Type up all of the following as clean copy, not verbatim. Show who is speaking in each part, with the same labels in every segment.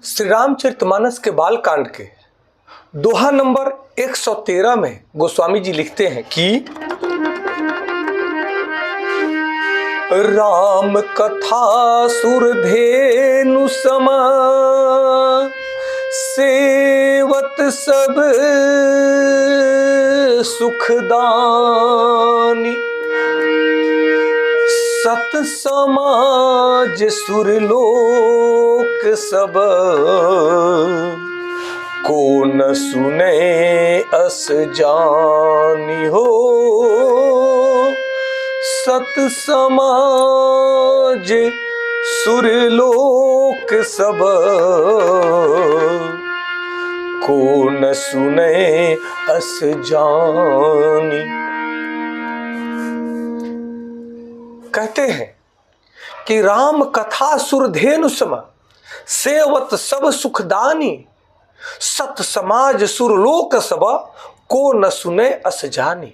Speaker 1: श्री रामचरितमानस के बालकांड के दोहा नंबर 113 में गोस्वामी जी लिखते हैं कि राम कथा सुरधेनु सम सेवत सब सुखदानी, सत समाज सुरलोक सब को न सुने अस जानी हो। सत समाज सुरलोक सब को न सुने अस जानी। कहते हैं कि राम कथा सुरधेनु सम सेवत सब सुखदानी, सत समाज सुरलोक सब को न सुने अस जानी।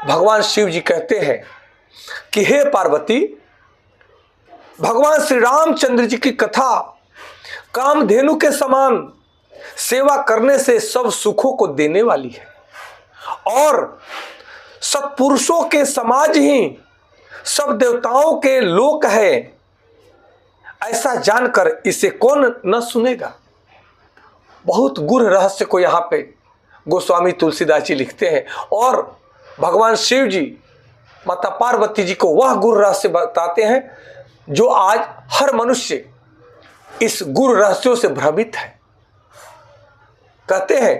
Speaker 1: भगवान शिव जी कहते हैं कि हे पार्वती, भगवान श्री रामचंद्र जी की कथा कामधेनु के समान सेवा करने से सब सुखों को देने वाली है और सत्पुरुषों के समाज ही सब देवताओं के लोक है, ऐसा जानकर इसे कौन न सुनेगा। बहुत गूढ़ रहस्य को यहाँ पे गोस्वामी तुलसीदास जी लिखते हैं और भगवान शिव जी माता पार्वती जी को वह गूढ़ रहस्य बताते हैं जो आज हर मनुष्य इस गूढ़ रहस्यों से भ्रमित है। कहते हैं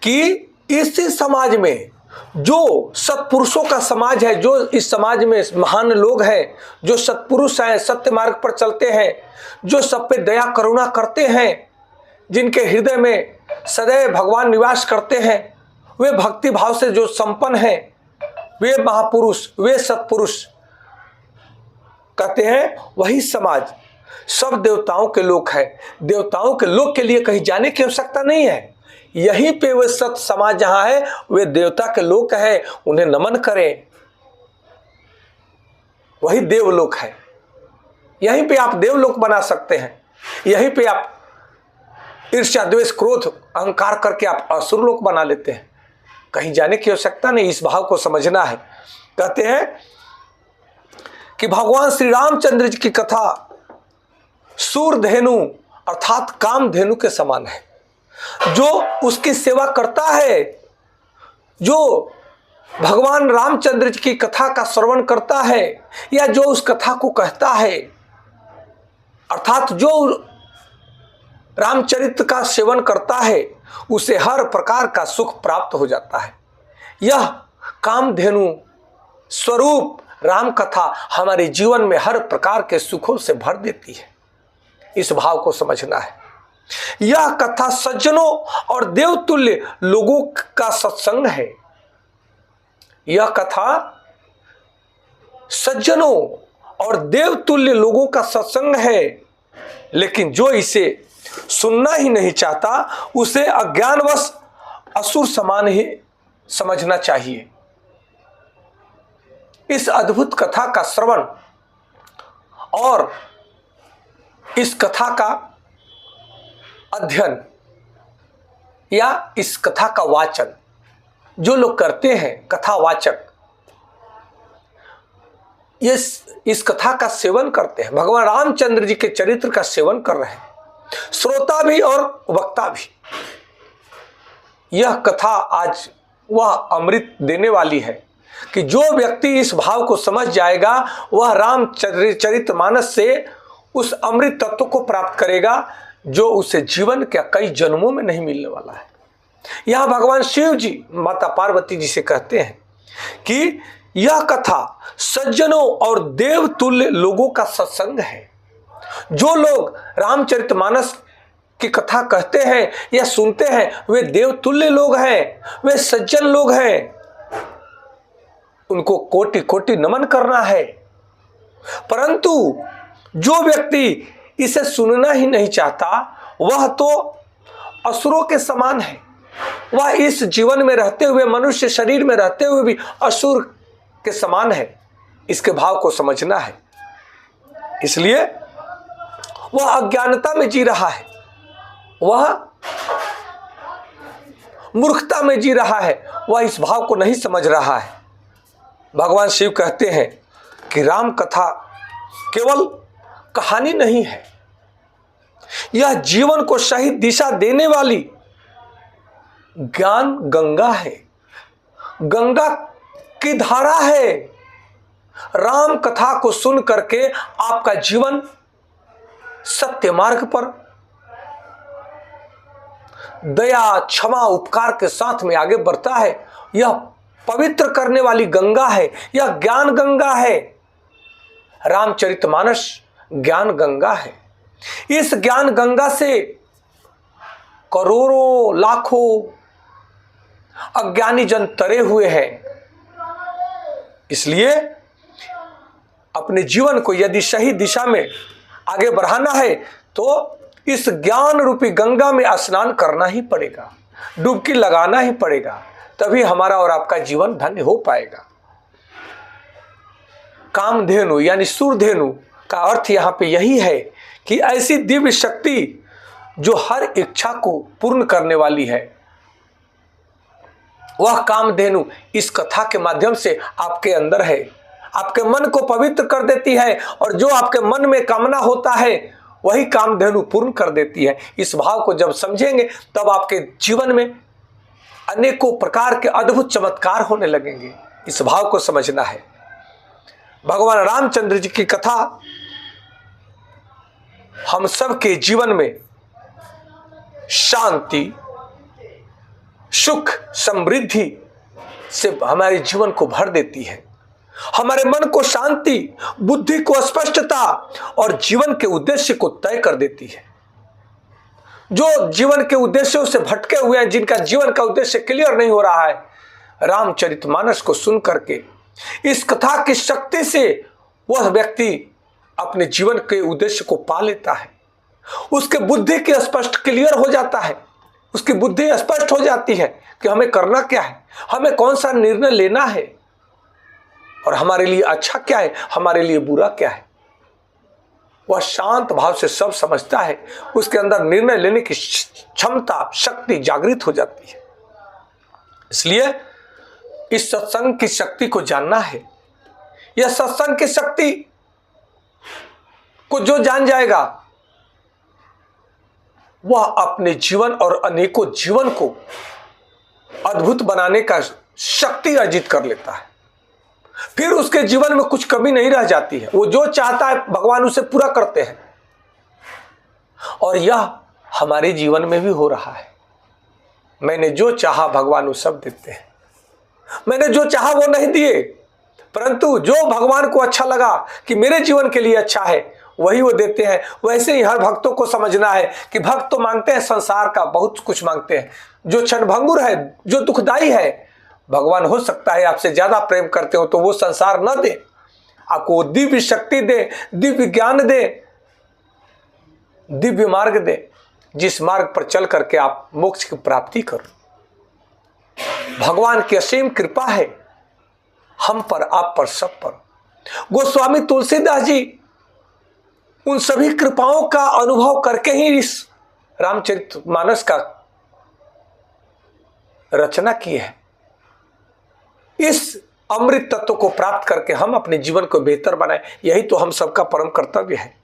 Speaker 1: कि इसी समाज में जो सत्पुरुषों का समाज है, जो इस समाज में महान लोग हैं, जो सत्पुरुष हैं, सत्य मार्ग पर चलते हैं, जो सब पे दया करुणा करते हैं, जिनके हृदय में सदैव भगवान निवास करते हैं, वे भक्ति भाव से जो संपन्न हैं, वे महापुरुष, वे सत्पुरुष, कहते हैं वही समाज सब देवताओं के लोक है। देवताओं के लोक के लिए कहीं जाने की आवश्यकता नहीं है, यहीं पे वे सत समाज जहां है वे देवता के लोक है, उन्हें नमन करें, वही देवलोक है। यहीं पे आप देवलोक बना सकते हैं, यहीं पे आप ईर्ष्या द्वेष क्रोध अहंकार करके आप असुर लोक बना लेते हैं, कहीं जाने की आवश्यकता नहीं। इस भाव को समझना है। कहते हैं कि भगवान श्री रामचंद्र जी की कथा सूरधेनु अर्थात कामधेनु के समान है। जो उसकी सेवा करता है, जो भगवान रामचंद्र जी की कथा का श्रवण करता है या जो उस कथा को कहता है, अर्थात जो रामचरित्र का सेवन करता है, उसे हर प्रकार का सुख प्राप्त हो जाता है। यह कामधेनु स्वरूप राम कथा हमारे जीवन में हर प्रकार के सुखों से भर देती है। इस भाव को समझना है। यह कथा सज्जनों और देवतुल्य लोगों का सत्संग है। यह कथा सज्जनों और देवतुल्य लोगों का सत्संग है, लेकिन जो इसे सुनना ही नहीं चाहता उसे अज्ञानवश असुर समान ही समझना चाहिए। इस अद्भुत कथा का श्रवण और इस कथा का अध्ययन या इस कथा का वाचन जो लोग करते हैं, कथावाचक, इस कथा का सेवन करते हैं, भगवान रामचंद्र जी के चरित्र का सेवन कर रहे हैं, श्रोता भी और वक्ता भी। यह कथा आज वह अमृत देने वाली है कि जो व्यक्ति इस भाव को समझ जाएगा वह रामचरितमानस से उस अमृत तत्व को प्राप्त करेगा जो उसे जीवन के कई जन्मों में नहीं मिलने वाला है। यहां भगवान शिव जी माता पार्वती जी से कहते हैं कि यह कथा सज्जनों और देवतुल्य लोगों का सत्संग है। जो लोग रामचरितमानस की कथा कहते हैं या सुनते हैं वे देवतुल्य लोग हैं, वे सज्जन लोग हैं, उनको कोटि कोटि नमन करना है। परंतु जो व्यक्ति इसे सुनना ही नहीं चाहता वह तो असुरों के समान है। वह इस जीवन में रहते हुए, मनुष्य शरीर में रहते हुए भी असुर के समान है। इसके भाव को समझना है। इसलिए वह अज्ञानता में जी रहा है, वह मूर्खता में जी रहा है, वह इस भाव को नहीं समझ रहा है। भगवान शिव कहते हैं कि राम कथा केवल कहानी नहीं है, यह जीवन को सही दिशा देने वाली ज्ञान गंगा है, गंगा की धारा है। राम कथा को सुन करके आपका जीवन सत्य मार्ग पर दया, क्षमा, उपकार के साथ में आगे बढ़ता है। यह पवित्र करने वाली गंगा है, यह ज्ञान गंगा है। रामचरितमानस ज्ञान गंगा है। इस ज्ञान गंगा से करोड़ों लाखों अज्ञानी जन तरे हुए हैं। इसलिए अपने जीवन को यदि सही दिशा में आगे बढ़ाना है तो इस ज्ञान रूपी गंगा में स्नान करना ही पड़ेगा, डुबकी लगाना ही पड़ेगा, तभी हमारा और आपका जीवन धन्य हो पाएगा। कामधेनु यानी सूरधेनु का अर्थ यहां पे यही है कि ऐसी दिव्य शक्ति जो हर इच्छा को पूर्ण करने वाली है, वह कामधेनु इस कथा के माध्यम से आपके अंदर है, आपके मन को पवित्र कर देती है और जो आपके मन में कामना होता है वही कामधेनु पूर्ण कर देती है। इस भाव को जब समझेंगे तब आपके जीवन में अनेकों प्रकार के अद्भुत चमत्कार होने लगेंगे। इस भाव को समझना है। भगवान रामचंद्र जी की कथा हम सब के जीवन में शांति, सुख, समृद्धि से हमारे जीवन को भर देती है। हमारे मन को शांति, बुद्धि को स्पष्टता और जीवन के उद्देश्य को तय कर देती है। जो जीवन के उद्देश्यों से भटके हुए हैं, जिनका जीवन का उद्देश्य क्लियर नहीं हो रहा है, रामचरितमानस को सुन करके इस कथा की शक्ति से वह व्यक्ति अपने जीवन के उद्देश्य को पा लेता है। उसके बुद्धि की स्पष्ट क्लियर हो जाता है, उसकी बुद्धि स्पष्ट हो जाती है कि हमें करना क्या है, हमें कौन सा निर्णय लेना है और हमारे लिए अच्छा क्या है, हमारे लिए बुरा क्या है। वह शांत भाव से सब समझता है, उसके अंदर निर्णय लेने की क्षमता, शक्ति जागृत हो जाती है। इसलिए इस सत्संग की शक्ति को जानना है। यह सत्संग की शक्ति को जो जान जाएगा वह अपने जीवन और अनेकों जीवन को अद्भुत बनाने का शक्ति अर्जित कर लेता है। फिर उसके जीवन में कुछ कमी नहीं रह जाती है। वो जो चाहता है भगवान उसे पूरा करते हैं और यह हमारे जीवन में भी हो रहा है। मैंने जो चाहा भगवान वो सब देते हैं। मैंने जो चाहा वो नहीं दिए, परंतु जो भगवान को अच्छा लगा कि मेरे जीवन के लिए अच्छा है वही वो देते हैं। वैसे ही हर भक्तों को समझना है कि भक्त तो मांगते हैं संसार का, बहुत कुछ मांगते हैं जो क्षणभंगुर है, जो दुखदायी है। भगवान हो सकता है आपसे ज्यादा प्रेम करते हो तो वो संसार न दे, आपको दिव्य शक्ति दे, दिव्य ज्ञान दे, दिव्य मार्ग दे, जिस मार्ग पर चल करके आप मोक्ष की प्राप्ति करो। भगवान की असीम कृपा है हम पर, आप पर, सब पर। गोस्वामी तुलसीदास जी उन सभी कृपाओं का अनुभव करके ही इस रामचरितमानस का रचना की है। इस अमृत तत्व को प्राप्त करके हम अपने जीवन को बेहतर बनाए, यही तो हम सबका परम कर्तव्य है।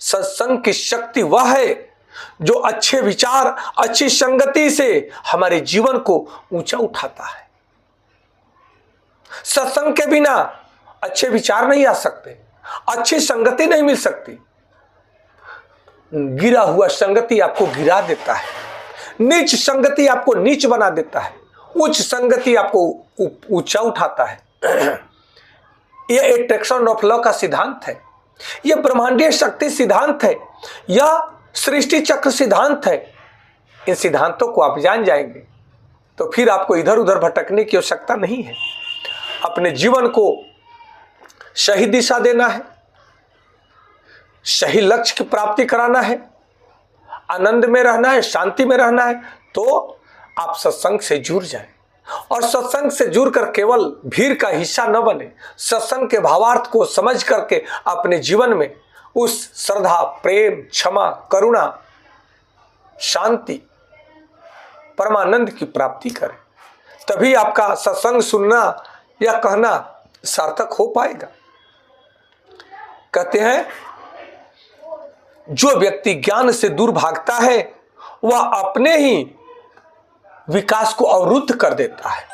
Speaker 1: सत्संग की शक्ति वह है जो अच्छे विचार, अच्छी संगति से हमारे जीवन को ऊंचा उठाता है। सत्संग के बिना अच्छे विचार नहीं आ सकते, अच्छी संगति नहीं मिल सकती। गिरा हुआ संगति आपको गिरा देता है, नीच संगति आपको नीच बना देता है, उच्च संगति आपको ऊंचा उठाता है। यह एट्रैक्शन ऑफ लॉ का सिद्धांत है, यह ब्रह्मांडीय शक्ति सिद्धांत है, यह सृष्टि चक्र सिद्धांत है। इन सिद्धांतों को आप जान जाएंगे तो फिर आपको इधर उधर भटकने की आवश्यकता नहीं है। अपने जीवन को सही दिशा देना है, सही लक्ष्य की प्राप्ति कराना है, आनंद में रहना है, शांति में रहना है, तो आप सत्संग से जुड़ जाएं। और सत्संग से जुड़कर केवल भीड़ का हिस्सा न बने, सत्संग के भावार्थ को समझ करके अपने जीवन में उस श्रद्धा, प्रेम, क्षमा, करुणा, शांति, परमानंद की प्राप्ति करें। तभी आपका सत्संग सुनना या कहना सार्थक हो पाएगा। कहते हैं जो व्यक्ति ज्ञान से दूर भागता है वह अपने ही विकास को अवरुद्ध कर देता है।